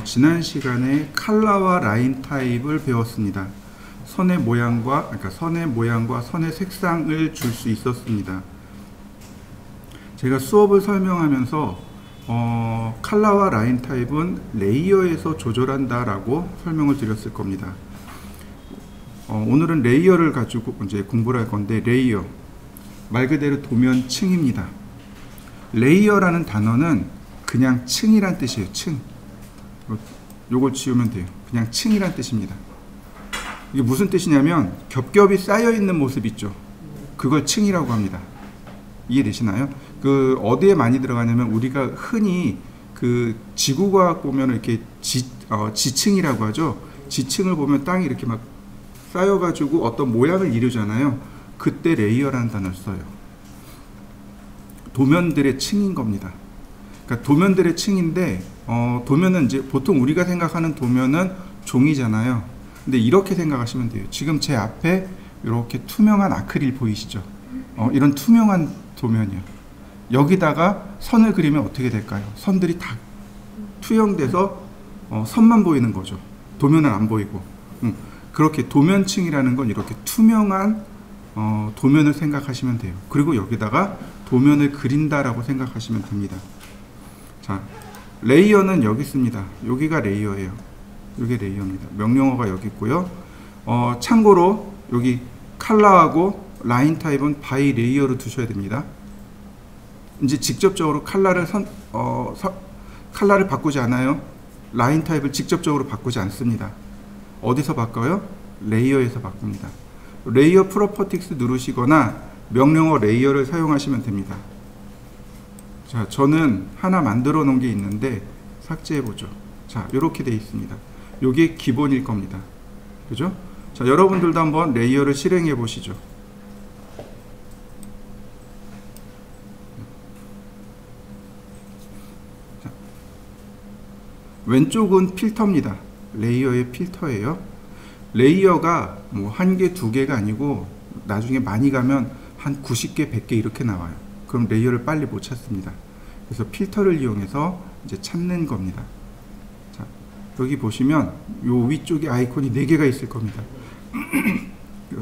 지난 시간에 컬러와 라인 타입을 배웠습니다. 선의 모양과 선의 색상을 줄 수 있었습니다. 제가 수업을 설명하면서 컬러와 라인 타입은 레이어에서 조절한다 라고 설명을 드렸을 겁니다. 오늘은 레이어를 가지고 이제 공부를 할 건데, 레이어 말 그대로 도면층입니다. 레이어라는 단어는 그냥 층이란 뜻이에요. 층. 요걸 지우면 돼요. 그냥 층이란 뜻입니다. 이게 무슨 뜻이냐면 겹겹이 쌓여 있는 모습 있죠. 그걸 층이라고 합니다. 이해되시나요? 그 어디에 많이 들어가냐면, 우리가 흔히 그 지구과학 보면 이렇게 지층이라고 하죠. 지층을 보면 땅이 이렇게 막 쌓여가지고 어떤 모양을 이루잖아요. 그때 레이어라는 단어를 써요. 도면들의 층인 겁니다. 그러니까 도면들의 층인데, 도면은 이제 보통 우리가 생각하는 도면은 종이잖아요. 근데 이렇게 생각하시면 돼요. 지금 제 앞에 이렇게 투명한 아크릴 보이시죠? 이런 투명한 도면이요. 여기다가 선을 그리면 어떻게 될까요? 선들이 다 투영돼서 선만 보이는 거죠. 도면은 안 보이고. 그렇게 도면층이라는 건 이렇게 투명한 도면을 생각하시면 돼요. 그리고 여기다가 도면을 그린다라고 생각하시면 됩니다. 자, 레이어는 여기 있습니다. 여기가 레이어예요. 이게 레이어입니다. 명령어가 여기 있고요. 참고로 여기 컬러하고 라인 타입은 바이 레이어로 두셔야 됩니다. 이제 직접적으로 컬러를 바꾸지 않아요. 라인 타입을 직접적으로 바꾸지 않습니다. 어디서 바꿔요? 레이어에서 바꿉니다. 레이어 프로퍼티스 누르시거나 명령어 레이어를 사용하시면 됩니다. 자, 저는 하나 만들어 놓은 게 있는데 삭제해 보죠. 자, 이렇게 되어 있습니다. 이게 기본일 겁니다. 그죠? 자, 여러분들도 한번 레이어를 실행해 보시죠. 자, 왼쪽은 필터입니다. 레이어의 필터예요. 레이어가 뭐 한 개, 두 개가 아니고 나중에 많이 가면 한 90개, 100개 이렇게 나와요. 그럼 레이어를 빨리 못 찾습니다. 그래서 필터를 이용해서 이제 찾는 겁니다. 자, 여기 보시면 요 위쪽에 아이콘이 4개가 있을 겁니다.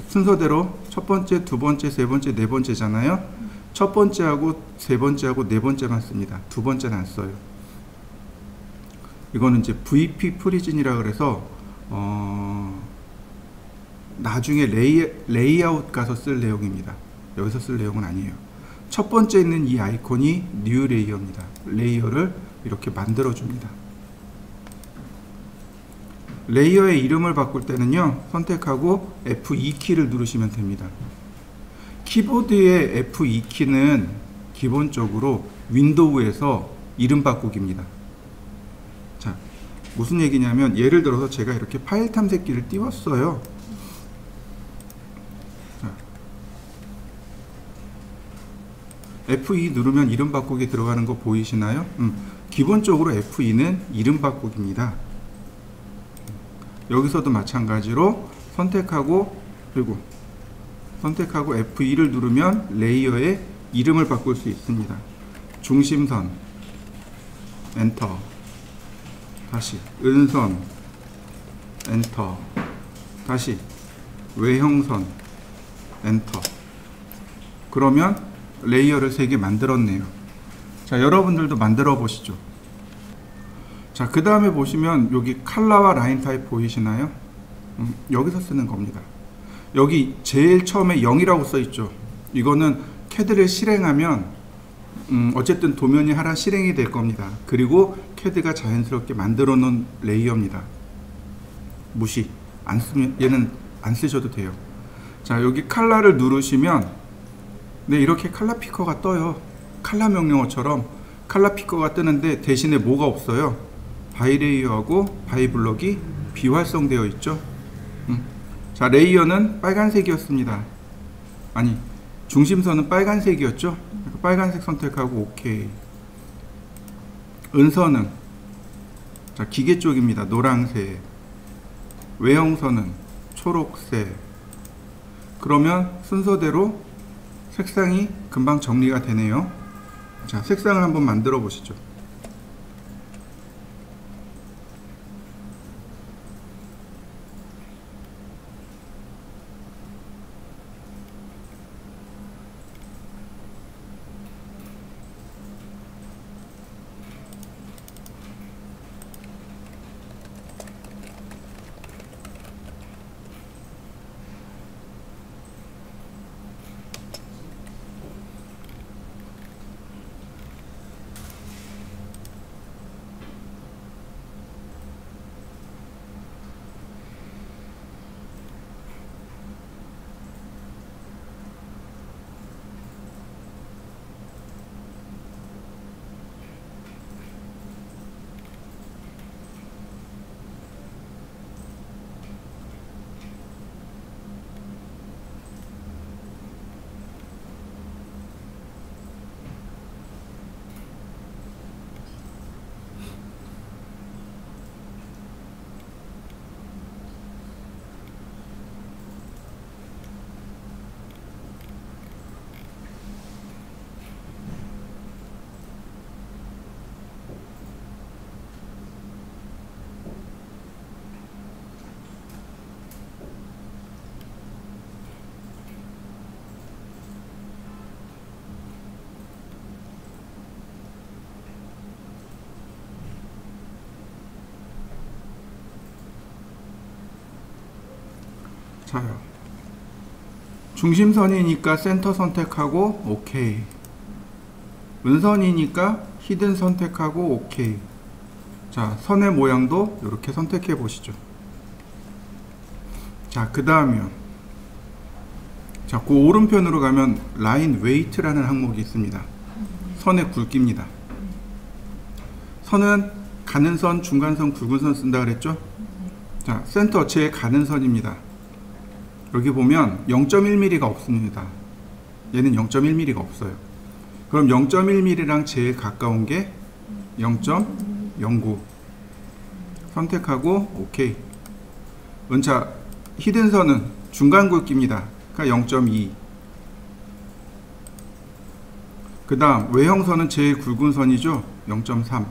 순서대로 첫 번째, 두 번째, 세 번째, 네 번째잖아요. 첫 번째하고 세 번째하고 네 번째만 씁니다. 두 번째는 안 써요. 이거는 이제 VP 프리즌이라 그래서 나중에 레이아웃 가서 쓸 내용입니다. 여기서 쓸 내용은 아니에요. 첫 번째 있는 이 아이콘이 뉴 레이어입니다. 레이어를 이렇게 만들어 줍니다. 레이어의 이름을 바꿀 때는요, 선택하고 F2키를 누르시면 됩니다. 키보드의 F2키는 기본적으로 윈도우에서 이름 바꾸기입니다. 자, 무슨 얘기냐면, 예를 들어서 제가 이렇게 파일 탐색기를 띄웠어요. F2 누르면 이름 바꾸기 들어가는 거 보이시나요? 기본적으로 F2는 이름 바꾸기입니다. 여기서도 마찬가지로 선택하고 F2를 누르면 레이어의 이름을 바꿀 수 있습니다. 중심선 엔터, 다시 은선 엔터, 다시 외형선 엔터. 그러면 레이어를 3개 만들었네요. 자, 여러분들도 만들어 보시죠. 자, 그 다음에 보시면 여기 컬러와 라인 타입 보이시나요? 여기서 쓰는 겁니다. 여기 제일 처음에 0이라고 써 있죠. 이거는 CAD를 실행하면 어쨌든 도면이 하나 실행이 될 겁니다. 그리고 CAD가 자연스럽게 만들어 놓은 레이어입니다. 무시 안 쓰면, 얘는 안 쓰셔도 돼요. 자, 여기 컬러를 누르시면 네, 이렇게 컬러 피커가 떠요. 컬러 명령어처럼 컬러 피커가 뜨는데, 대신에 뭐가 없어요? 바이 레이어하고 바이 블럭이 비활성되어 있죠. 자, 레이어는 빨간색이었습니다. 아니, 중심선은 빨간색이었죠. 빨간색 선택하고 OK. 은선은, 자, 기계 쪽입니다. 노란색. 외형선은 초록색. 그러면 순서대로 색상이 금방 정리가 되네요. 자, 색상을 한번 만들어 보시죠. 자, 중심선이니까 센터 선택하고 오케이. 은선이니까 히든 선택하고 오케이. 자, 선의 모양도 이렇게 선택해 보시죠. 자, 그 다음이요. 자, 그 오른편으로 가면 라인 웨이트라는 항목이 있습니다. 선의 굵기입니다. 선은 가는 선, 중간선, 굵은 선 쓴다 그랬죠? 자, 센터 제일 가는 선입니다. 여기 보면 0.1mm가 없습니다. 얘는 0.1mm가 없어요. 그럼 0.1mm랑 제일 가까운 게 0.09 선택하고 오케이. 자, 히든선은 중간 굵기입니다. 그러니까 0.2. 그 다음 외형선은 제일 굵은 선이죠. 0.3.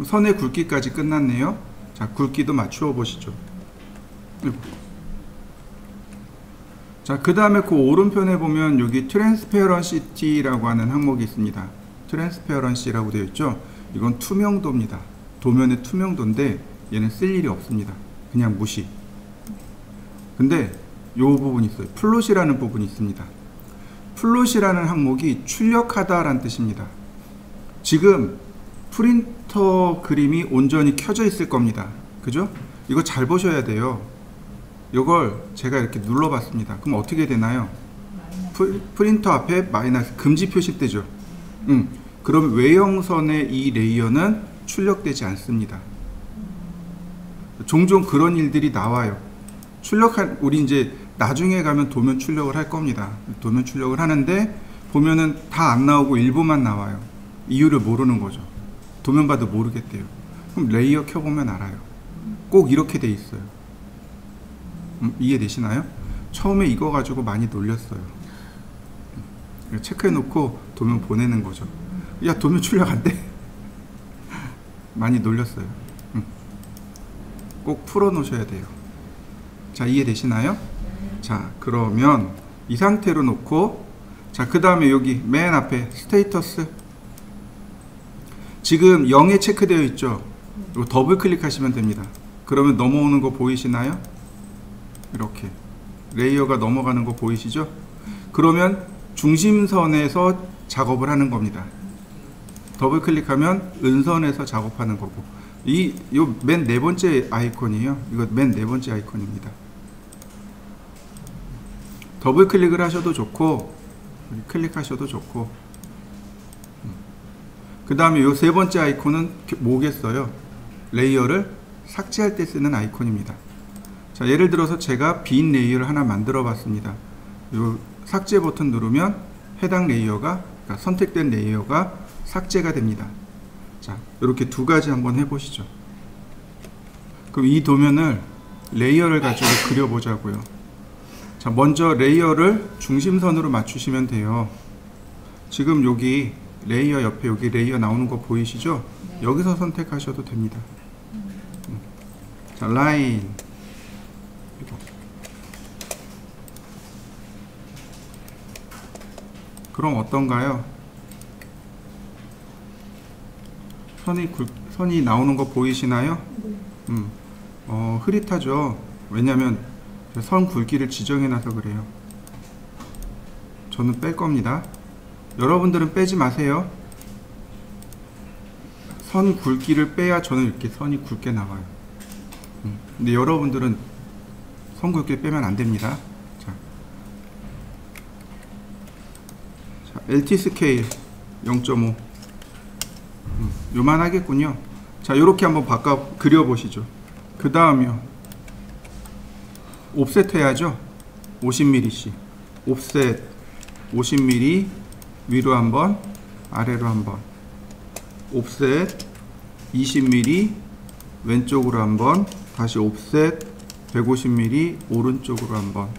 선의 굵기까지 끝났네요. 자, 굵기도 맞추어 보시죠. 자, 그 다음에 그 오른편에 보면 여기 트랜스페어런시티라고 하는 항목이 있습니다. 트랜스페어런시라고 되어 있죠. 이건 투명도입니다. 도면의 투명도인데 얘는 쓸 일이 없습니다. 그냥 무시. 근데 요 부분이 있어요. 플롯이라는 부분이 있습니다. 플롯이라는 항목이 출력하다라는 뜻입니다. 지금 프린터 그림이 온전히 켜져 있을 겁니다. 그죠? 이거 잘 보셔야 돼요. 이걸 제가 이렇게 눌러봤습니다. 그럼 어떻게 되나요? 프린터 앞에 마이너스 금지 표시되죠. 그럼 외형선의 이 레이어는 출력되지 않습니다. 종종 그런 일들이 나와요. 우리 이제 나중에 가면 도면 출력을 할 겁니다. 도면 출력을 하는데 보면은 다 안 나오고 일부만 나와요. 이유를 모르는 거죠. 도면 봐도 모르겠대요. 그럼 레이어 켜보면 알아요. 꼭 이렇게 돼 있어요. 이해되시나요? 처음에 이거 가지고 많이 놀렸어요. 체크해 놓고 도면 보내는 거죠. 야, 도면 출력 안 돼. 많이 놀렸어요. 꼭 풀어 놓으셔야 돼요. 자, 이해되시나요? 자, 그러면 이 상태로 놓고, 자, 그 다음에 여기 맨 앞에 스테이터스 지금 0에 체크되어 있죠. 이거 더블 클릭하시면 됩니다. 그러면 넘어오는 거 보이시나요? 이렇게 레이어가 넘어가는 거 보이시죠? 그러면 중심선에서 작업을 하는 겁니다. 더블 클릭하면 은선에서 작업하는 거고, 요 맨 네 번째 아이콘이에요. 이거 맨 네 번째 아이콘입니다. 더블 클릭을 하셔도 좋고 클릭하셔도 좋고, 그 다음에 요 세 번째 아이콘은 뭐겠어요? 레이어를 삭제할 때 쓰는 아이콘입니다. 자, 예를 들어서 제가 빈 레이어를 하나 만들어 봤습니다. 요 삭제 버튼 누르면 해당 레이어가, 그러니까 선택된 레이어가 삭제가 됩니다. 자, 이렇게 두 가지 한번 해보시죠. 그럼 이 도면을 레이어를 가지고 그려보자고요. 자, 먼저 레이어를 중심선으로 맞추시면 돼요. 지금 여기 레이어 옆에 여기 레이어 나오는 거 보이시죠? 네. 여기서 선택하셔도 됩니다. 자, 라인 이거. 그럼 어떤가요? 선이 나오는 거 보이시나요? 흐릿하죠. 왜냐면 선 굵기를 지정해 놔서 그래요. 저는 뺄 겁니다. 여러분들은 빼지 마세요. 선 굵기를 빼야 저는 이렇게 선이 굵게 나와요. 근데 여러분들은 선 굵게 빼면 안 됩니다. 자, LT 스케일 0.5 요만하겠군요. 자, 요렇게 한번 바꿔 그려보시죠. 그 다음이요, 옵셋 해야죠. 50mm씩 옵셋 50mm 위로 한번, 아래로 한번, 옵셋 20mm 왼쪽으로 한번, 다시 옵셋 150mm 오른쪽으로 한번.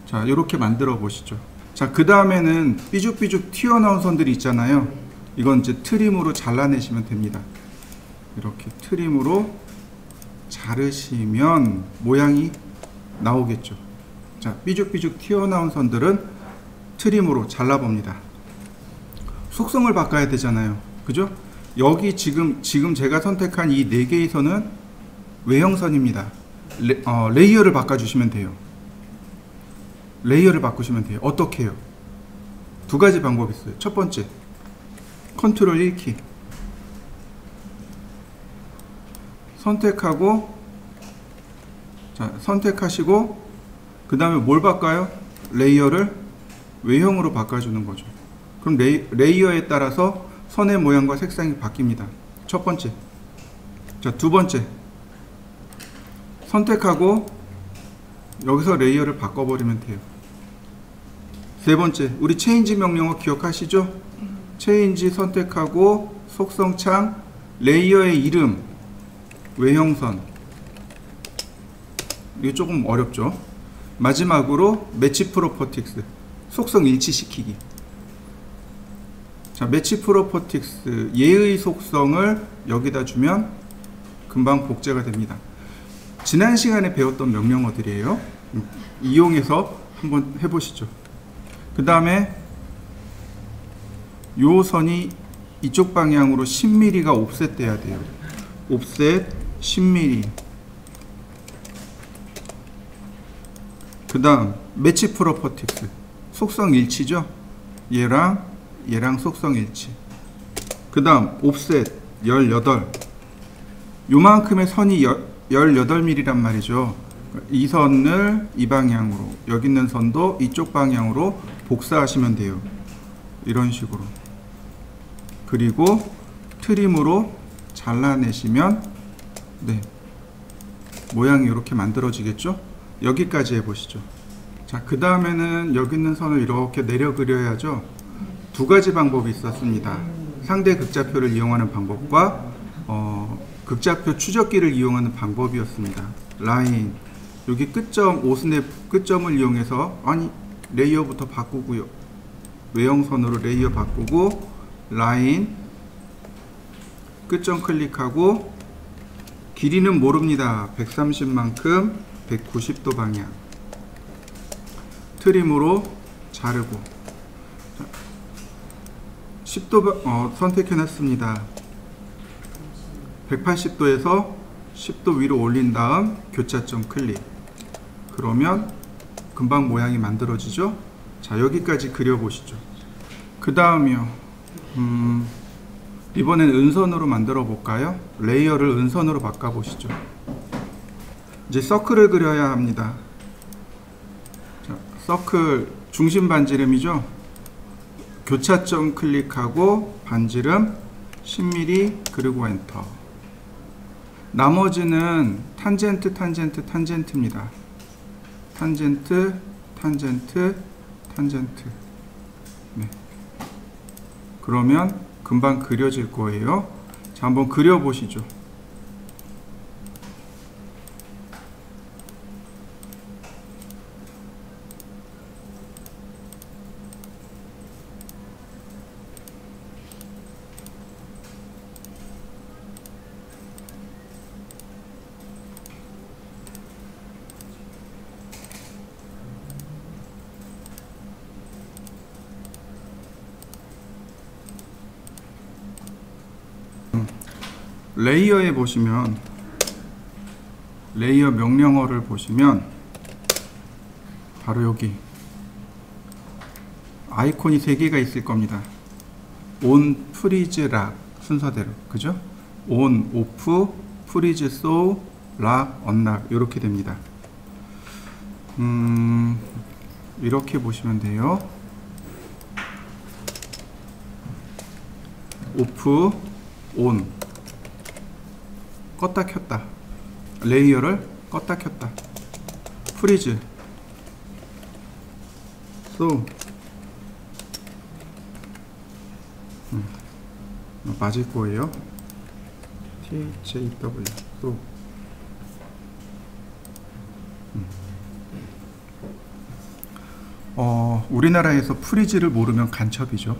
자, 이렇게 만들어 보시죠. 자, 그 다음에는 삐죽삐죽 튀어나온 선들이 있잖아요. 이건 이제 트림으로 잘라내시면 됩니다. 이렇게 트림으로 자르시면 모양이 나오겠죠. 자, 삐죽삐죽 튀어나온 선들은 트림으로 잘라봅니다. 속성을 바꿔야 되잖아요. 그죠? 여기 지금 제가 선택한 이 4개의 선은 외형선입니다. 레이어를 바꿔주시면 돼요. 레이어를 바꾸시면 돼요. 어떻게 해요? 두 가지 방법이 있어요. 첫 번째, 컨트롤 1키 선택하고, 자, 선택하시고 그 다음에 뭘 바꿔요? 레이어를 외형으로 바꿔주는 거죠. 그럼 레이어에 따라서 선의 모양과 색상이 바뀝니다. 첫 번째. 자, 두 번째, 선택하고 여기서 레이어를 바꿔버리면 돼요. 세 번째, 우리 체인지 명령어 기억하시죠? 체인지 선택하고 속성창 레이어의 이름 외형선, 이게 조금 어렵죠. 마지막으로 매치 프로퍼틱스 속성 일치시키기. 자, 매치 프로퍼틱스 얘의 속성을 여기다 주면 금방 복제가 됩니다. 지난 시간에 배웠던 명령어들이에요. 이용해서 한번 해보시죠. 그 다음에 요 선이 이쪽 방향으로 10mm가 옵셋 돼야 돼요. 옵셋 10mm. 그 다음 매치 프로퍼틱스 속성 일치죠. 얘랑 속성 일치. 그 다음 옵셋 18. 요만큼의 선이 18mm란 말이죠. 이 선을 이 방향으로, 여기 있는 선도 이쪽 방향으로 복사하시면 돼요. 이런 식으로. 그리고 트림으로 잘라내시면 네, 모양이 이렇게 만들어지겠죠. 여기까지 해보시죠. 자, 그 다음에는 여기 있는 선을 이렇게 내려 그려야죠. 두 가지 방법이 있었습니다. 상대 극좌표를 이용하는 방법과 극좌표 추적기를 이용하는 방법이었습니다. 라인, 여기 끝점, 오스냅 끝점을 이용해서, 아니, 레이어부터 바꾸고요. 외형선으로 레이어 바꾸고, 라인, 끝점 클릭하고, 길이는 모릅니다. 130만큼 190도 방향. 트림으로 자르고, 10도 선택해놨습니다. 180도에서 10도 위로 올린 다음 교차점 클릭. 그러면 금방 모양이 만들어지죠. 자, 여기까지 그려보시죠. 그 다음이요. 이번엔 은선으로 만들어 볼까요? 레이어를 은선으로 바꿔보시죠. 이제 서클을 그려야 합니다. 자, 서클 중심 반지름이죠. 교차점 클릭하고 반지름 10mm 그리고 엔터. 나머지는 탄젠트, 탄젠트, 탄젠트입니다. 탄젠트, 탄젠트, 탄젠트. 네. 그러면 금방 그려질 거예요. 자, 한번 그려보시죠. 레이어에 보시면, 레이어 명령어를 보시면 바로 여기 아이콘이 3개가 있을 겁니다. 온, 프리즈, 락 순서대로, 그죠? 온, 오프, 프리즈, 소, 락, 언락 이렇게 됩니다. 이렇게 보시면 돼요. 오프, 온, 껐다 켰다. 레이어를 껐다 켰다. 프리즈, 소, 맞을 거예요. TJW, 소. 우리나라에서 프리즈를 모르면 간첩이죠.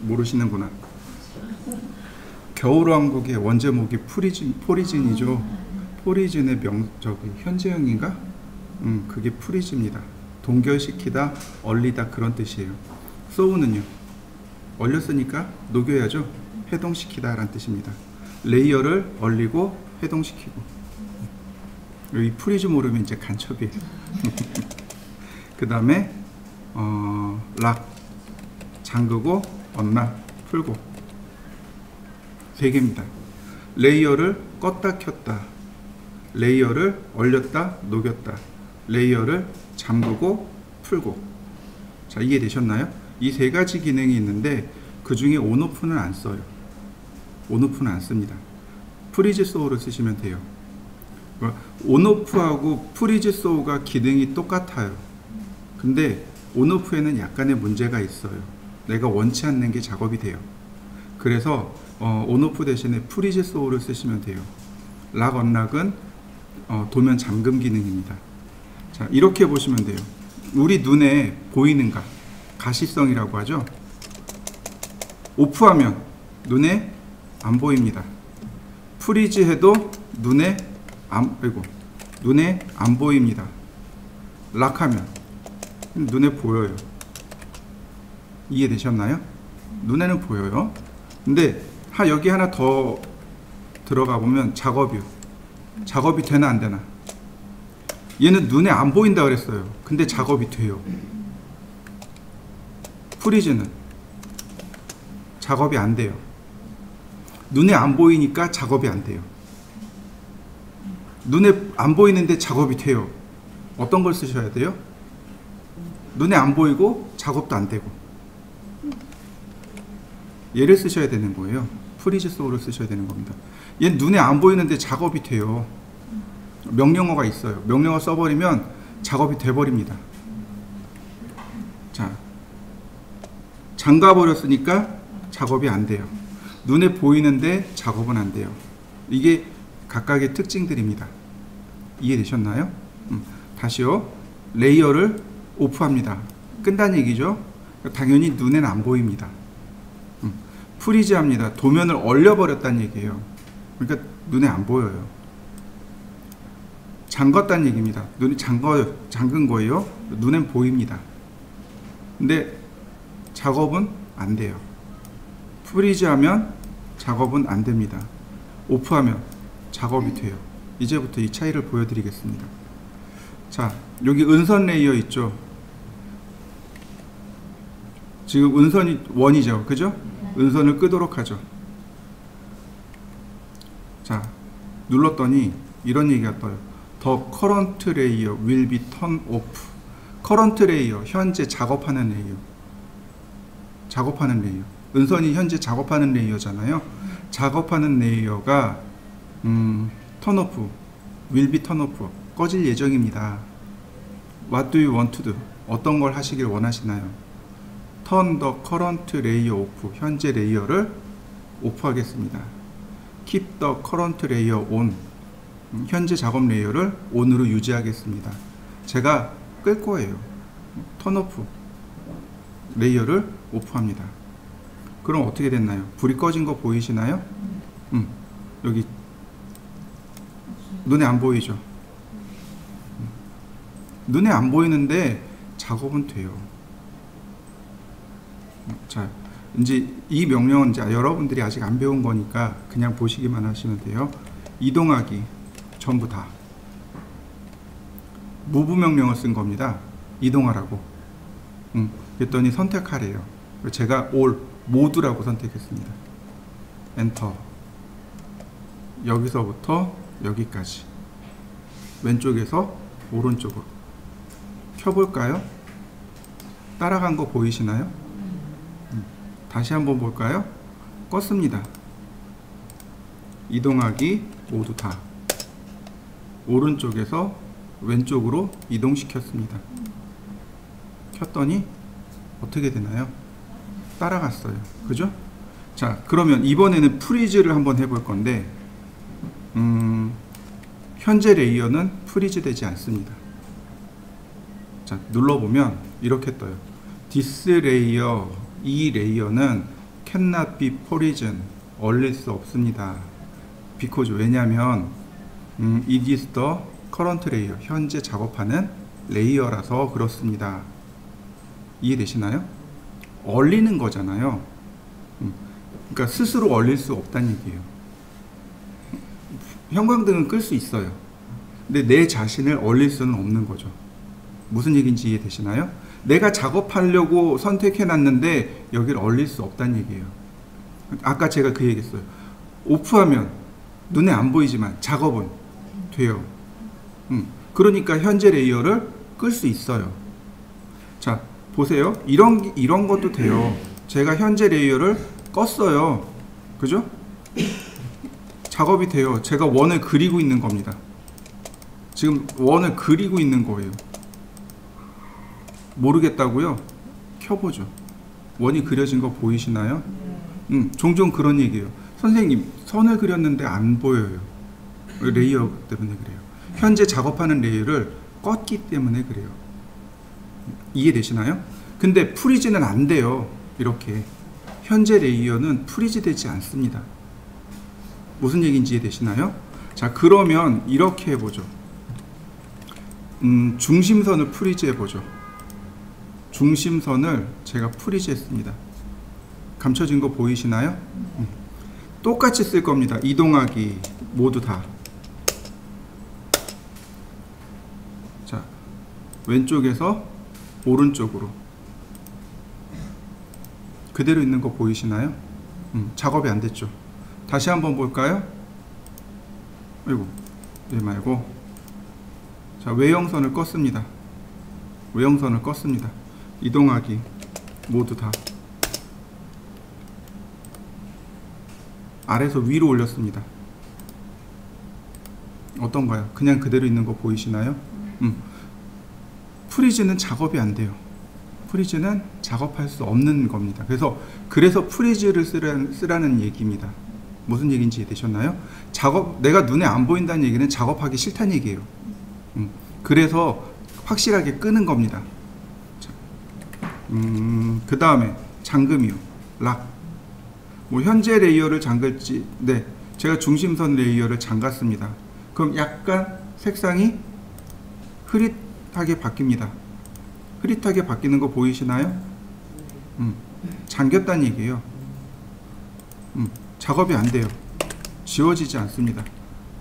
모르시는구나. 겨울왕국의 원제목이 포리즌이죠. 포리즌의 현재형인가? 그게 프리즈입니다. 동결시키다, 얼리다 그런 뜻이에요. 소우는요, 얼렸으니까 녹여야죠. 해동시키다 라는 뜻입니다. 레이어를 얼리고 해동시키고. 여기 프리즈 모르면 이제 간첩이에요. 그 다음에 락 잠그고 언락 풀고 3개입니다. 레이어를 껐다 켰다, 레이어를 얼렸다 녹였다, 레이어를 잠그고 풀고. 자, 이해되셨나요? 이 3가지 기능이 있는데 그 중에 온오프는 안 써요. 온오프는 안 씁니다. 프리즈 소우를 쓰시면 돼요. 온오프하고 프리즈 소우가 기능이 똑같아요. 근데 온오프에는 약간의 문제가 있어요. 내가 원치 않는 게 작업이 돼요. 그래서 온오프 대신에 프리즈 소우를 쓰시면 돼요. 락 언락은 도면 잠금 기능입니다. 자, 이렇게 보시면 돼요. 우리 눈에 보이는가? 가시성이라고 하죠. 오프하면 눈에 안 보입니다. 프리즈 해도 눈에 안 보입니다. 락하면 눈에 보여요. 이해되셨나요? 눈에는 보여요. 근데 여기 하나 더 들어가 보면 작업이 되나 안 되나? 얘는 눈에 안 보인다 그랬어요. 근데 작업이 돼요. 프리즈는 작업이 안 돼요. 눈에 안 보이니까 작업이 안 돼요. 눈에 안 보이는데 작업이 돼요. 어떤 걸 쓰셔야 돼요? 눈에 안 보이고 작업도 안 되고 얘를 쓰셔야 되는 거예요. 프리즈 소우를 쓰셔야 되는 겁니다. 얘는 눈에 안 보이는데 작업이 돼요. 명령어가 있어요. 명령어 써버리면 작업이 돼버립니다. 자, 잠가버렸으니까 작업이 안 돼요. 눈에 보이는데 작업은 안 돼요. 이게 각각의 특징들입니다. 이해되셨나요? 다시요. 레이어를 오프합니다. 끈다는 얘기죠. 당연히 눈에는 안 보입니다. 프리즈합니다. 도면을 얼려버렸다는 얘기예요. 그러니까 눈에 안 보여요. 잠갔다는 얘기입니다. 눈이 잠근 거예요. 눈엔 보입니다. 근데 작업은 안 돼요. 프리즈하면 작업은 안 됩니다. 오프하면 작업이 돼요. 이제부터 이 차이를 보여드리겠습니다. 자, 여기 은선 레이어 있죠? 지금 은선이 1이죠. 그죠? 은선을 끄도록 하죠. 자, 눌렀더니 이런 얘기가 떠요. The current layer will be turned off. current layer, 현재 작업하는 레이어. 작업하는 레이어. 은선이 현재 작업하는 레이어잖아요. 작업하는 레이어가 turn off, will be turn off. 꺼질 예정입니다. What do you want to do? 어떤 걸 하시길 원하시나요? Turn the current layer off. 현재 레이어를 오프하겠습니다. Keep the current layer on. 현재 작업 레이어를 on으로 유지하겠습니다. 제가 끌 거예요. turn off. 레이어를 오프합니다. 그럼 어떻게 됐나요? 불이 꺼진 거 보이시나요? 여기 눈에 안 보이죠? 눈에 안 보이는데 작업은 돼요. 자, 이제 이 명령은 이제 여러분들이 아직 안 배운 거니까 그냥 보시기만 하시면 돼요. 이동하기 전부 다 move 명령을 쓴 겁니다. 이동하라고. 그랬더니 선택하래요. 제가 all 모두라고 선택했습니다. 엔터. 여기서부터 여기까지 왼쪽에서 오른쪽으로 켜볼까요? 따라간 거 보이시나요? 다시 한번 볼까요? 껐습니다. 이동하기 모두 다 오른쪽에서 왼쪽으로 이동시켰습니다. 켰더니 어떻게 되나요? 따라갔어요. 그죠? 자, 그러면 이번에는 프리즈를 한번 해볼 건데 현재 레이어는 프리즈 되지 않습니다. 자, 눌러보면 이렇게 떠요. This layer, 이 레이어는 cannot be frozen, 얼릴 수 없습니다. because, 왜냐하면 it is the current layer, 현재 작업하는 레이어라서 그렇습니다. 이해되시나요? 얼리는 거잖아요. 그러니까 스스로 얼릴 수 없다는 얘기예요. 형광등은 끌 수 있어요. 근데 내 자신을 얼릴 수는 없는 거죠. 무슨 얘기인지 이해되시나요? 내가 작업하려고 선택해놨는데 여기를 얼릴 수 없다는 얘기예요. 아까 제가 그 얘기했어요. 오프하면 눈에 안 보이지만 작업은 돼요. 그러니까 현재 레이어를 끌 수 있어요. 자, 보세요. 이런 것도 돼요. 제가 현재 레이어를 껐어요. 그죠? 작업이 돼요. 제가 원을 그리고 있는 겁니다. 지금 원을 그리고 있는 거예요. 모르겠다고요? 켜보죠. 원이 그려진 거 보이시나요? 종종 그런 얘기예요. 선생님, 선을 그렸는데 안 보여요. 레이어 때문에 그래요. 현재 작업하는 레이어를 껐기 때문에 그래요. 이해되시나요? 근데 프리즈는 안 돼요. 이렇게 현재 레이어는 프리즈 되지 않습니다. 무슨 얘기인지 이해되시나요? 자, 그러면 이렇게 해보죠. 중심선을 프리즈 해보죠. 중심선을 제가 프리즈 했습니다. 감춰진 거 보이시나요? 똑같이 쓸 겁니다. 이동하기 모두 다. 자, 왼쪽에서 오른쪽으로 그대로 있는 거 보이시나요? 작업이 안 됐죠. 다시 한번 볼까요? 아이고, 네 말고. 자, 외형선을 껐습니다. 외형선을 껐습니다. 이동하기 모두 다. 아래에서 위로 올렸습니다. 어떤가요? 그냥 그대로 있는 거 보이시나요? 프리즈는 작업이 안 돼요. 프리즈는 작업할 수 없는 겁니다. 그래서 프리즈를 쓰라는 얘기입니다. 무슨 얘기인지 되셨나요? 내가 눈에 안 보인다는 얘기는 작업하기 싫다는 얘기예요. 그래서 확실하게 끄는 겁니다. 그 다음에 잠금이요. 락. 현재 레이어를 잠글지, 네, 제가 중심선 레이어를 잠갔습니다. 그럼 약간 색상이 흐릿하게 바뀝니다. 흐릿하게 바뀌는 거 보이시나요? 잠겼다는 얘기예요. 작업이 안 돼요. 지워지지 않습니다.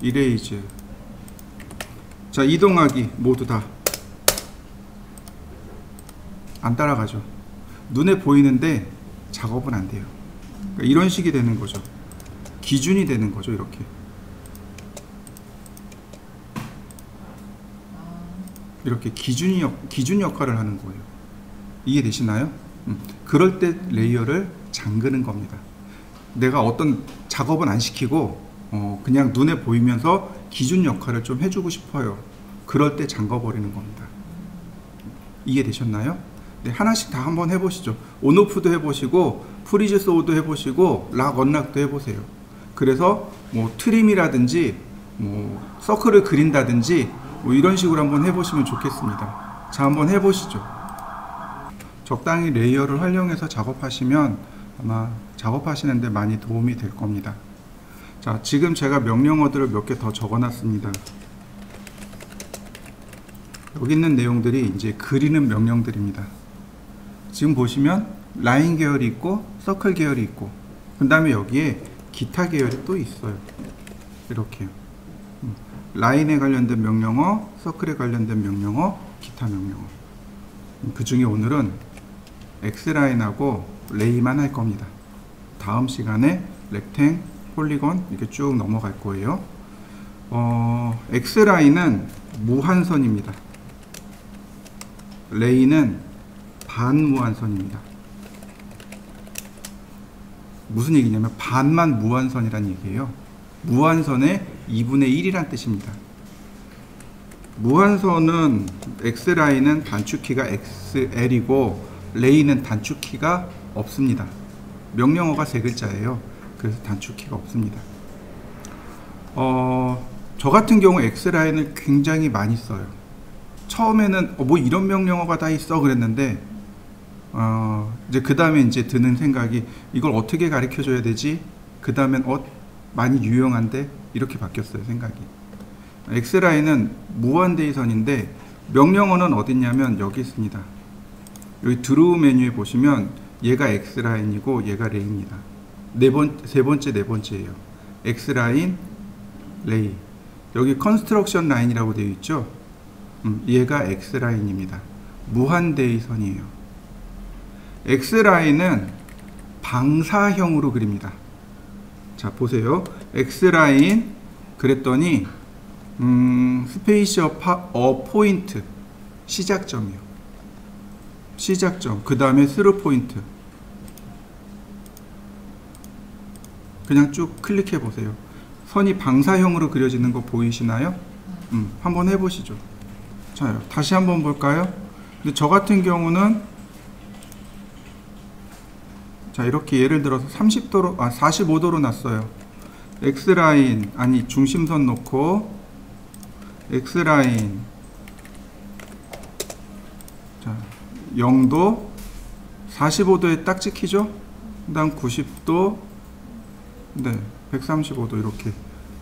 이레이즈. 자, 이동하기 모두 다. 안 따라가죠. 눈에 보이는데 작업은 안 돼요. 그러니까 이런 식이 되는 거죠. 기준이 되는 거죠. 이렇게. 이렇게 기준 역할을 하는 거예요. 이해되시나요? 그럴 때 레이어를 잠그는 겁니다. 내가 어떤 작업은 안 시키고 그냥 눈에 보이면서 기준 역할을 좀 해주고 싶어요. 그럴 때 잠궈버리는 겁니다. 이해되셨나요? 네, 하나씩 다 한번 해보시죠. 온오프도 해보시고 프리즈 소우도 해보시고 락 언락도 해보세요. 그래서 트림이라든지 서클을 그린다든지 이런 식으로 한번 해보시면 좋겠습니다. 자, 한번 해보시죠. 적당히 레이어를 활용해서 작업하시면 아마 작업하시는데 많이 도움이 될 겁니다. 자, 지금 제가 명령어들을 몇 개 더 적어놨습니다. 여기 있는 내용들이 이제 그리는 명령들입니다. 지금 보시면 라인 계열이 있고 서클 계열이 있고 그 다음에 여기에 기타 계열이 또 있어요. 이렇게요. 라인에 관련된 명령어, 서클에 관련된 명령어, 기타 명령어. 그 중에 오늘은 X라인하고 레이만 할 겁니다. 다음 시간에 렉탱, 폴리곤 이렇게 쭉 넘어갈 거예요. X라인은 무한선입니다. 레이는 반무한선입니다. 무슨 얘기냐면 반만 무한선이란 얘기예요. 무한선의 2분의 1이란 뜻입니다. 무한선은 X라인은 단축키가 XL이고 레이는 단축키가 없습니다. 명령어가 3글자예요. 그래서 단축키가 없습니다. 저 같은 경우 X라인을 굉장히 많이 써요. 처음에는 이런 명령어가 다 있어 그랬는데 이제 그 다음에 이제 드는 생각이 이걸 어떻게 가르쳐 줘야 되지? 그 다음엔 많이 유용한데 이렇게 바뀌었어요. 생각이. X라인은 무한대의선인데 명령어는 어딨냐면 여기 있습니다. 여기 드로우 메뉴에 보시면 얘가 X라인이고 얘가 레이입니다. 세 번째 네 번째예요. X라인, 레이. 여기 컨스트럭션 라인이라고 되어 있죠. 얘가 X라인입니다. 무한대의선이에요. X라인은 방사형으로 그립니다. 자, 보세요. X라인 그랬더니 스페이스 어 포인트 시작점이요. 시작점. 그 다음에 스루 포인트. 그냥 쭉 클릭해 보세요. 선이 방사형으로 그려지는 거 보이시나요? 한번 해보시죠. 자, 다시 한번 볼까요? 근데 저 같은 경우는 자, 이렇게 예를 들어서 45도로 놨어요. X라인, 아니 중심선 놓고 X라인 자, 0도 45도에 딱 찍히죠? 그 다음 90도 네, 135도 이렇게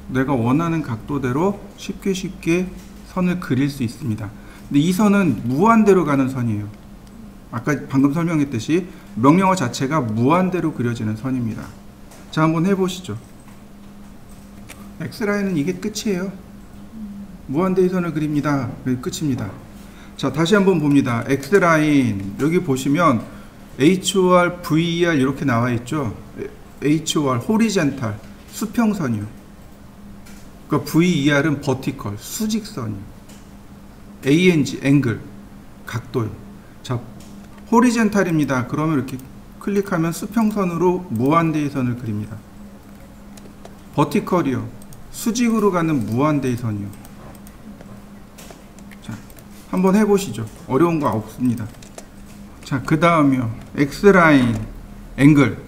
내가 원하는 각도대로 쉽게 선을 그릴 수 있습니다. 근데 이 선은 무한대로 가는 선이에요. 아까 방금 설명했듯이 명령어 자체가 무한대로 그려지는 선입니다. 자, 한번 해보시죠. X라인은 이게 끝이에요. 무한대의 선을 그립니다. 끝입니다. 자, 다시 한번 봅니다. X라인 여기 보시면 HOR, VER 이렇게 나와 있죠. HOR, 호리젠탈, 수평선이요. 그러니까 VER은 버티컬, 수직선이요. ANG, 앵글, 각도요. 자, 호리젠탈입니다. 그러면 이렇게 클릭하면 수평선으로 무한대의 선을 그립니다. 버티컬이요. 수직으로 가는 무한대의 선이요. 자, 한번 해보시죠. 어려운 거 없습니다. 자, 그 다음이요. X라인, 앵글.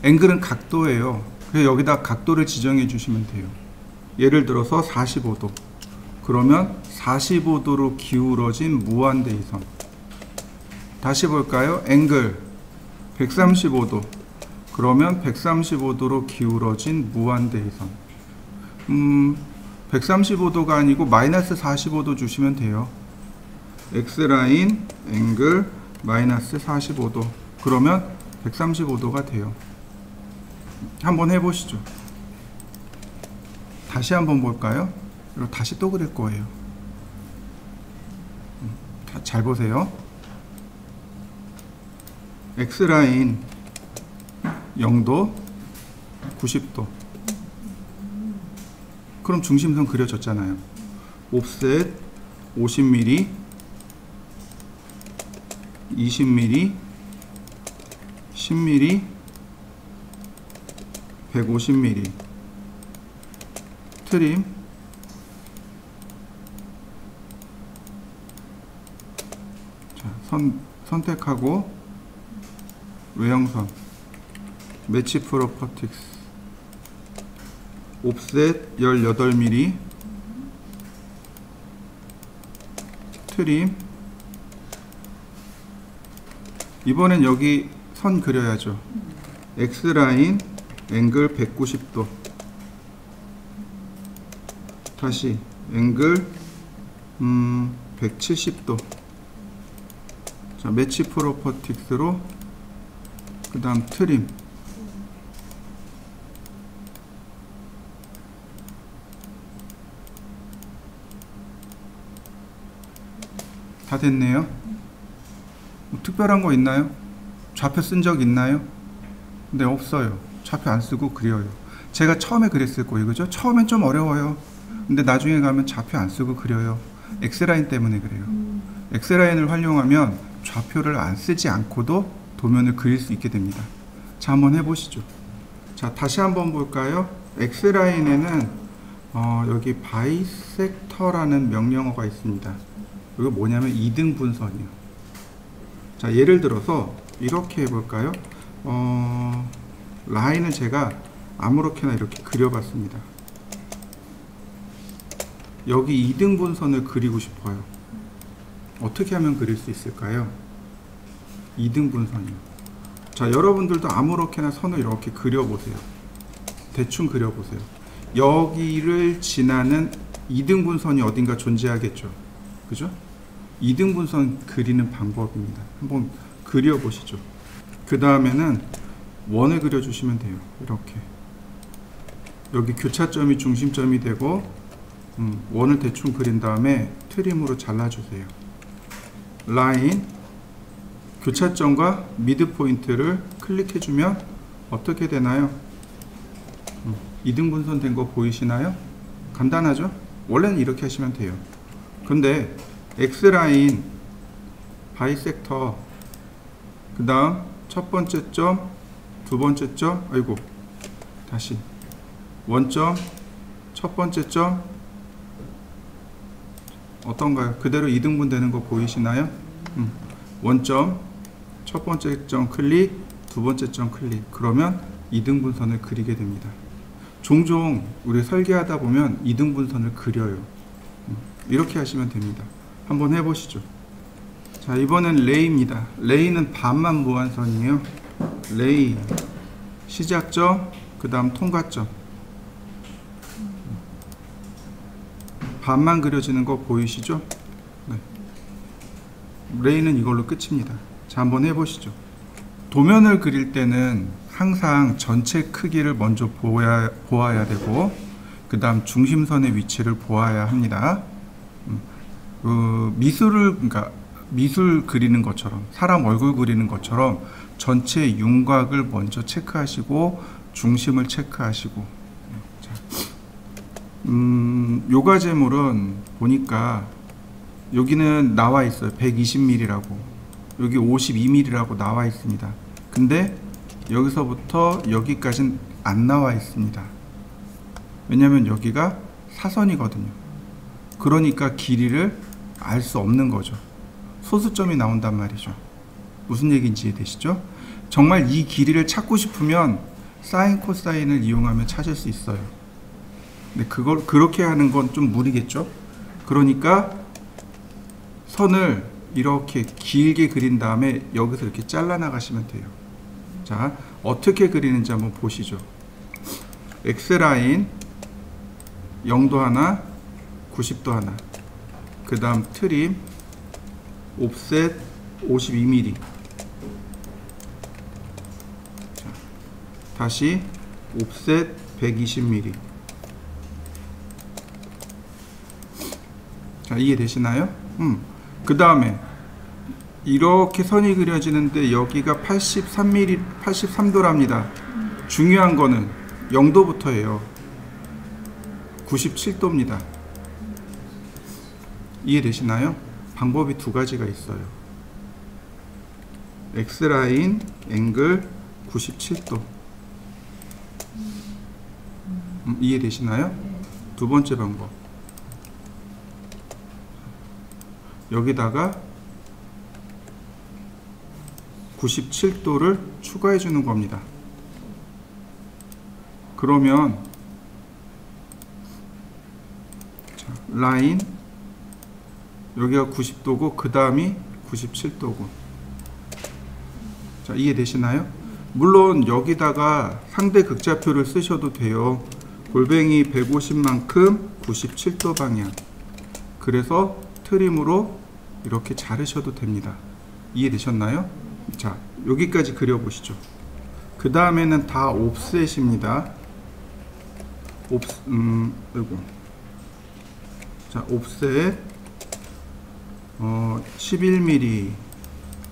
앵글은 각도예요. 그래서 여기다 각도를 지정해 주시면 돼요. 예를 들어서 45도. 그러면 45도로 기울어진 무한대의 선. 다시 볼까요? 앵글 135도. 그러면 135도로 기울어진 무한대의 선. 135도가 아니고 마이너스 45도 주시면 돼요. X라인 앵글 마이너스 45도. 그러면 135도가 돼요. 한번 해보시죠. 다시 한번 볼까요? 그리고 다시 또 그릴 거예요. 잘 보세요. X라인 0도 90도. 그럼 중심선 그려졌잖아요. 옵셋 50mm 20mm 10mm 150mm 트림 자, 선택하고 외형선 매치 프로퍼틱스 옵셋 18mm 트림 이번엔 여기 선 그려야죠. X라인 앵글 190도 다시 앵글 170도 자, 매치 프로퍼틱스로 그 다음 트림 다 됐네요. 뭐 특별한 거 있나요? 좌표 쓴 적 있나요? 네, 없어요. 좌표 안 쓰고 그려요. 제가 처음에 그랬을 거예요. 그죠? 처음엔 좀 어려워요. 근데 나중에 가면 좌표 안 쓰고 그려요. X라인 때문에 그래요. X라인을 활용하면 좌표를 안 쓰지 않고도 도면을 그릴 수 있게 됩니다. 자, 한번 해보시죠. 자, 다시 한번 볼까요? X라인에는 여기 바이섹터라는 명령어가 있습니다. 이거 뭐냐면 2등분선이요. 자, 예를 들어서 이렇게 해볼까요? 라인을 제가 아무렇게나 이렇게 그려봤습니다. 여기 2등분선을 그리고 싶어요. 어떻게 하면 그릴 수 있을까요? 2등분선이요. 자, 여러분들도 아무렇게나 선을 이렇게 그려보세요. 대충 그려보세요. 여기를 지나는 2등분선이 어딘가 존재하겠죠. 그죠? 2등분선 그리는 방법입니다. 한번 그려보시죠. 그 다음에는 원을 그려주시면 돼요. 이렇게 여기 교차점이 중심점이 되고 원을 대충 그린 다음에 트림으로 잘라주세요. 라인, 교차점과 미드 포인트를 클릭해주면 어떻게 되나요? 이등분선 된 거 보이시나요? 간단하죠? 원래는 이렇게 하시면 돼요. 근데 X라인, 바이섹터, 그 다음 첫 번째 점, 두 번째 점, 아이고, 다시 원점, 첫 번째 점, 어떤가요? 그대로 이등분 되는 거 보이시나요? 원점, 첫 번째 점 클릭, 두 번째 점 클릭. 그러면 이등분선을 그리게 됩니다. 종종 우리 설계하다 보면 이등분선을 그려요. 이렇게 하시면 됩니다. 한번 해보시죠. 자, 이번엔 레이입니다. 레이는 반만 무한선이에요. 레이, 시작점, 그 다음 통과점. 반만 그려지는 거 보이시죠? 네. 레이는 이걸로 끝입니다. 자, 한번 해보시죠. 도면을 그릴 때는 항상 전체 크기를 먼저 보아야 되고, 그 다음 중심선의 위치를 보아야 합니다. 그러니까 미술 그리는 것처럼, 사람 얼굴 그리는 것처럼 전체 윤곽을 먼저 체크하시고 중심을 체크하시고. 자, 요과제물은 보니까 여기는 나와 있어요. 120mm라고, 여기 52mm라고 나와 있습니다. 근데 여기서부터 여기까지는 안 나와 있습니다. 왜냐면 여기가 사선이거든요. 그러니까 길이를 알 수 없는 거죠. 소수점이 나온단 말이죠. 무슨 얘기인지 이해되시죠? 정말 이 길이를 찾고 싶으면 사인 코사인을 이용하면 찾을 수 있어요. 근데 그걸 그렇게 하는 건 좀 무리겠죠? 그러니까 선을 이렇게 길게 그린 다음에 여기서 이렇게 잘라 나가시면 돼요. 자, 어떻게 그리는지 한번 보시죠. X라인 0도 하나, 90도 하나, 그 다음 트림, 옵셋 52mm. 자, 다시 옵셋 120mm. 자, 이해되시나요? 그 다음에 이렇게 선이 그려지는데 여기가 83mm, 83도랍니다. 중요한 거는 0도부터예요. 97도입니다. 이해되시나요? 방법이 두 가지가 있어요. X라인 앵글 97도. 이해되시나요? 두 번째 방법. 여기다가 97도를 추가해 주는 겁니다. 그러면 자, 라인 여기가 90도고 그 다음이 97도고. 자, 이해되시나요? 물론 여기다가 상대 극좌표를 쓰셔도 돼요. 골뱅이 150만큼 97도 방향. 그래서 트림으로 이렇게 자르셔도 됩니다. 이해되셨나요? 자, 여기까지 그려보시죠. 그 다음에는 다 옵셋입니다. 자, 옵셋 11mm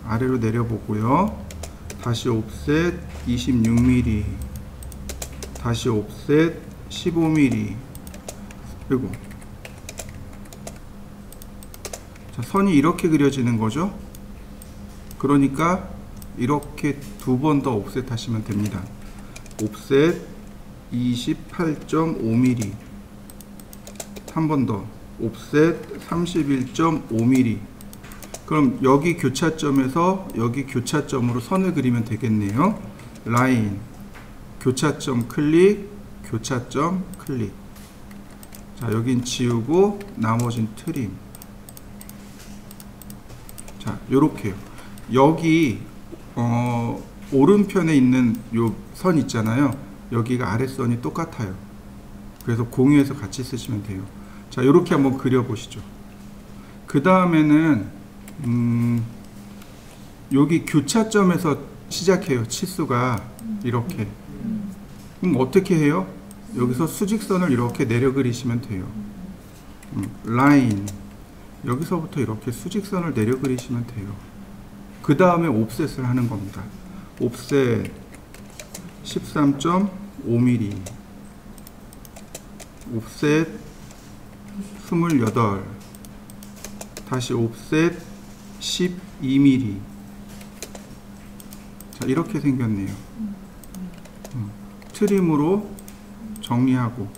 아래로 내려보고요. 다시 옵셋 26mm, 다시 옵셋 15mm. 그리고 자, 선이 이렇게 그려지는 거죠. 그러니까 이렇게 두 번 더 옵셋 하시면 됩니다. 옵셋 28.5mm, 한 번 더 옵셋 31.5mm. 그럼 여기 교차점에서 여기 교차점으로 선을 그리면 되겠네요. 라인, 교차점 클릭, 교차점 클릭. 자, 여긴 지우고 나머진 트림. 자, 요렇게요. 여기 오른편에 있는 요 선 있잖아요. 여기가 아랫선이 똑같아요. 그래서 공유해서 같이 쓰시면 돼요. 자, 요렇게 한번 그려보시죠. 그 다음에는 여기 교차점에서 시작해요. 치수가 이렇게. 그럼 어떻게 해요? 여기서 수직선을 이렇게 내려 그리시면 돼요. 라인 여기서부터 이렇게 수직선을 내려 그리시면 돼요. 그 다음에 옵셋을 하는 겁니다. 옵셋 13.5mm, 옵셋 28, 다시 옵셋 12mm. 자, 이렇게 생겼네요. 트림으로 정리하고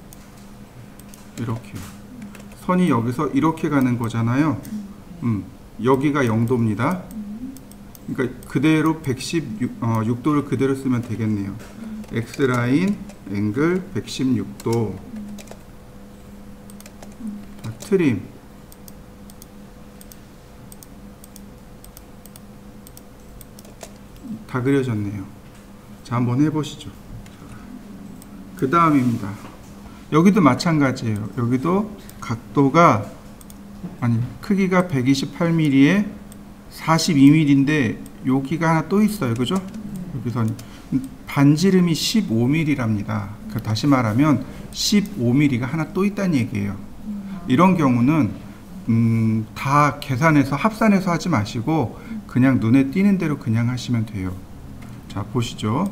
이렇게 선이 여기서 이렇게 가는 거잖아요. 여기가 0도입니다. 그러니까 그대로 116도를 그대로 쓰면 되겠네요. X라인 앵글 116도. 자, 트림 다 그려졌네요. 자, 한번 해보시죠. 그 다음입니다. 여기도 마찬가지예요. 여기도 각도가 크기가 128mm에 42mm인데 여기가 하나 또 있어요. 그죠? 여기선 반지름이 15mm랍니다. 다시 말하면 15mm가 하나 또 있다는 얘기예요. 이런 경우는 다 계산해서 합산해서 하지 마시고 그냥 눈에 띄는 대로 그냥 하시면 돼요. 자, 보시죠.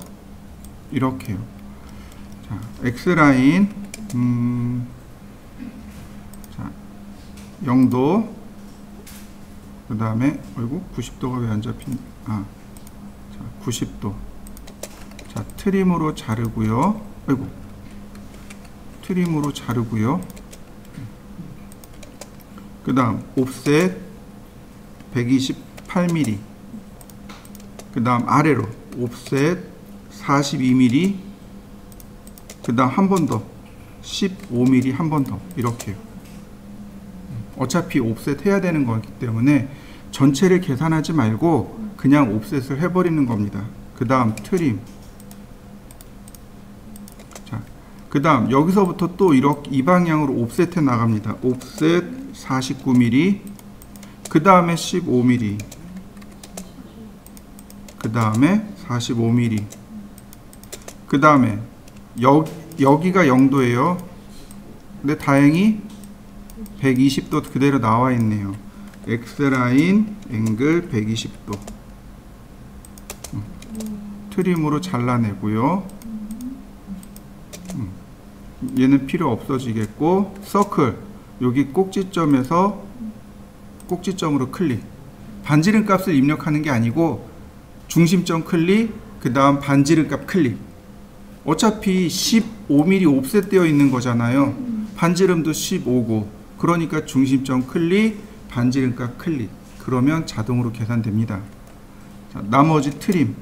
이렇게요. 자, X라인 자, 0도, 그 다음에 90도가 왜 안 잡힌? 자, 90도. 자, 트림으로 자르고요. 트림으로 자르고요. 그 다음 옵셋 128mm. 그 다음 아래로 옵셋 42mm. 그 다음 한 번 더 15mm 한 번 더 이렇게요. 어차피 옵셋 해야 되는 거기 때문에 전체를 계산하지 말고 그냥 옵셋을 해버리는 겁니다. 그 다음 트림. 자, 그 다음 여기서부터 또 이렇게 이 방향으로 옵셋해 나갑니다. 옵셋 49mm. 그 다음에 15mm. 그 다음에 45mm. 그 다음에 여기가 0도예요. 근데 다행히 120도 그대로 나와 있네요. X라인 앵글 120도. 트림으로 잘라내고요. 얘는 필요 없어지겠고, 서클 여기 꼭지점에서 꼭지점으로 클릭. 반지름 값을 입력하는 게 아니고 중심점 클릭, 그 다음 반지름 값 클릭. 어차피 15mm 옵셋 되어 있는 거잖아요. 반지름도 15고, 그러니까 중심점 클릭, 반지름 값 클릭. 그러면 자동으로 계산됩니다. 자, 나머지 트림.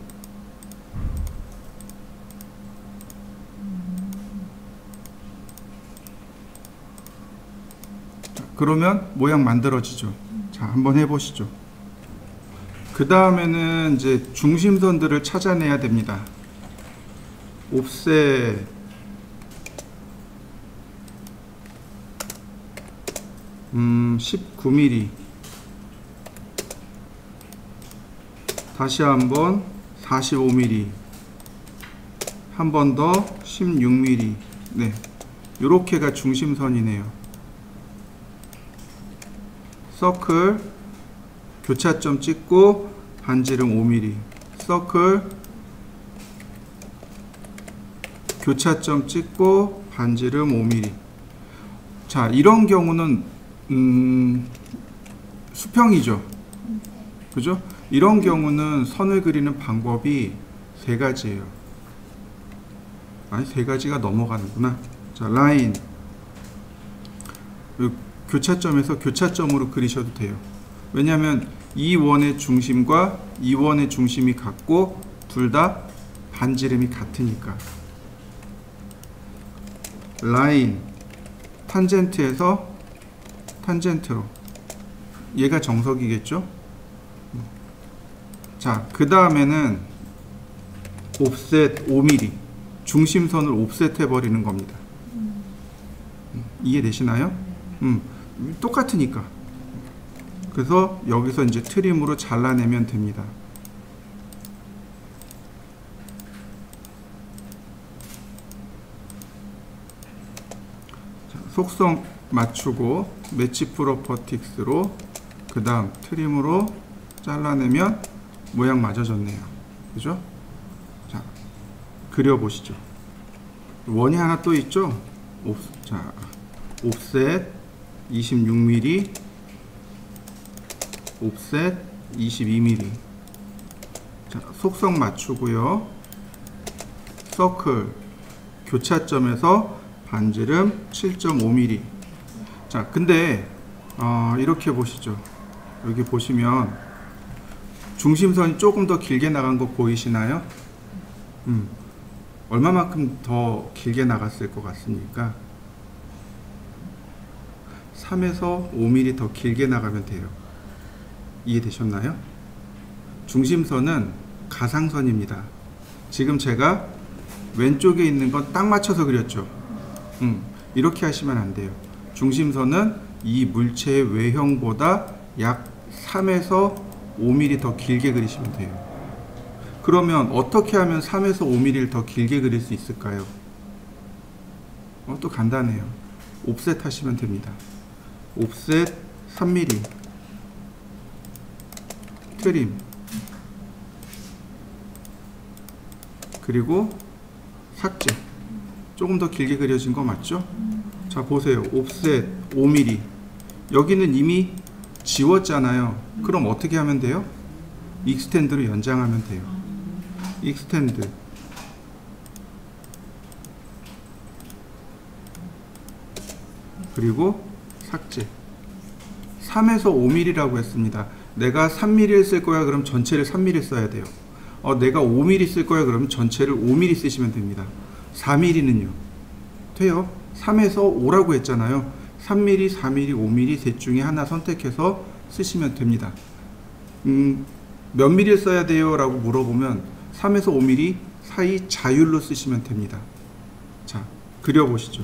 자, 그러면 모양 만들어지죠. 자, 한번 해보시죠. 그 다음에는 이제 중심선들을 찾아내야 됩니다. 옵셋 19mm. 다시 한번 45mm. 한 번 더 16mm. 네, 요렇게가 중심선이네요. 서클 교차점 찍고 반지름 5mm. 서클 교차점 찍고 반지름 5mm. 자, 이런 경우는 수평이죠. 그죠? 이런 경우는 선을 그리는 방법이 세 가지예요. 아니, 세 가지가 넘어가는구나. 자, 라인 교차점에서 교차점으로 그리셔도 돼요. 왜냐하면 이 원의 중심과 이 원의 중심이 같고 둘 다 반지름이 같으니까. 라인 탄젠트에서 탄젠트로, 얘가 정석이겠죠. 자, 그 다음에는 옵셋 5mm. 중심선을 옵셋 해버리는 겁니다. 이해되시나요? 똑같으니까. 그래서 여기서 이제 트림으로 잘라내면 됩니다. 자, 속성 맞추고 매치 프로퍼틱스로 그 다음 트림으로 잘라내면 모양 맞아졌네요. 그죠? 자, 그려보시죠. 원이 하나 또 있죠? 자, 옵셋 26mm, 옵셋 22mm. 자, 속성 맞추고요. 서클 교차점에서 반지름 7.5mm. 자, 근데 이렇게 보시죠. 여기 보시면 중심선이 조금 더 길게 나간 거 보이시나요? 얼마만큼 더 길게 나갔을 것 같습니까? 3에서 5mm 더 길게 나가면 돼요. 이해되셨나요? 중심선은 가상선입니다. 지금 제가 왼쪽에 있는 건 딱 맞춰서 그렸죠. 이렇게 하시면 안 돼요. 중심선은 이 물체의 외형보다 약 3에서 5mm 더 길게 그리시면 돼요. 그러면 어떻게 하면 3에서 5mm를 더 길게 그릴 수 있을까요? 또 간단해요. 옵셋 하시면 됩니다. 옵셋 3mm, 트림, 그리고 삭제. 조금 더 길게 그려진 거 맞죠? 자, 보세요. 옵셋 5mm. 여기는 이미 지웠잖아요. 그럼 어떻게 하면 돼요? 익스텐드로 연장하면 돼요. 익스텐드. 그리고 삭제. 3에서 5mm라고 했습니다. 내가 3mm를 쓸 거야. 그럼 전체를 3mm 써야 돼요. 내가 5mm 쓸 거야. 그러면 전체를 5mm 쓰시면 됩니다. 4mm는요? 돼요. 3에서 5라고 했잖아요. 3mm, 4mm, 5mm 셋 중에 하나 선택해서 쓰시면 됩니다. 몇 mm를 써야 돼요? 라고 물어보면 3에서 5mm 사이 자율로 쓰시면 됩니다. 자, 그려보시죠.